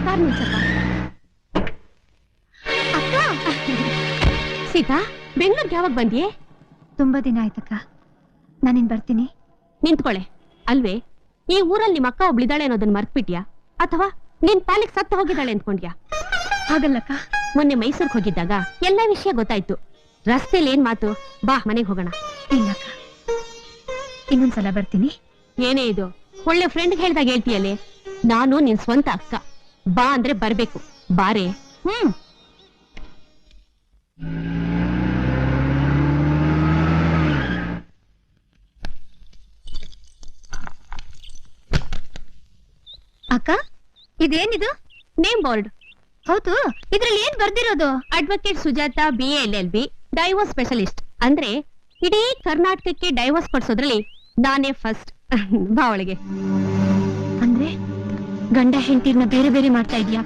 Car ನಿಲ್ಸಪ್ಪ. ಅಕ್ಕ ಸೀತಾ, ಬೆಂಗಳೂರಿಗೆ ಯಾವಾಗ ಬಂದ್ಯೆ? ತುಂಬಾ ದಿನ ಆಯ್ತಕ್ಕ. ನಾನಿನ್ ಬರ್ತೀನಿ. ನಿಂತ್ಕೊಳ್ಳೆ. ಅಲ್ವೇ, ಈ ಊರಲ್ಲಿ ನಿಮ್ಮ ಅಕ್ಕ ಒಬ್ಳಿದಾಳೆ ಅನ್ನೋದನ್ನ ಮರ್ತ್ಬಿಟ್ಯಾ, ಅಥವಾ ನಿನ್ ಪಾಲಿಗೆ ಸತ್ತು ಹೋಗಿದ್ದಾಳೆ ಅಂದ್ಕೊಂಡ್ಯಾ? ಹಾಗಲ್ಲಕ್ಕ. ಮೊನ್ನೆ ಮೈಸೂರ್ಗೆ ಹೋಗಿದ್ದಾಗ ಎಲ್ಲಾ ವಿಷಯ ಗೊತ್ತಾಯ್ತು. ರಸ್ತೆಲಿ ಏನ್ ಮಾತು? ಬಾ ಮನೆಗೆ ಹೋಗೋಣ. ಇಲ್ಲಕ್ಕ, ಇನ್ನೊಂದ್ಸಲ ಬರ್ತೀನಿ. ಏನೇ ಇದು, ಒಳ್ಳೆ ಫ್ರೆಂಡ್ ಹೇಳ್ದಾಗ ಹೇಳ್ತೀಯಲ್ಲೇ. ನಾನು ನಿನ್ ಸ್ವಂತ ಅಕ್ಕ. ಬಾ ಅಂದ್ರೆ ಬರ್ಬೇಕು. ಬಾರೆ. ಅಕ್ಕ, ಇದೇನಿದು? Name board. ಹೌದು, ಇದ್ರಲ್ಲಿ ಏನ್ ಬರ್ದಿರೋದು? Advocate Sujata BA LLB, divorce specialist. ಅಂದ್ರೆ ಇಡೀ ಕರ್ನಾಟಕಕ್ಕೆ ಡೈವೋರ್ಸ್ ಕೊಡ್ಸೋದ್ರಲ್ಲಿ ನಾನೇ ಫಸ್ಟ್. ಬಾ ಒಳಗೆ. ಅಂದ್ರೆ ಗಂಡ ಹೆಂಡತಿರ್ನ ಬೇರೆ ಬೇರೆ ಮಾಡ್ತಾ ಇದ್ಯಾ?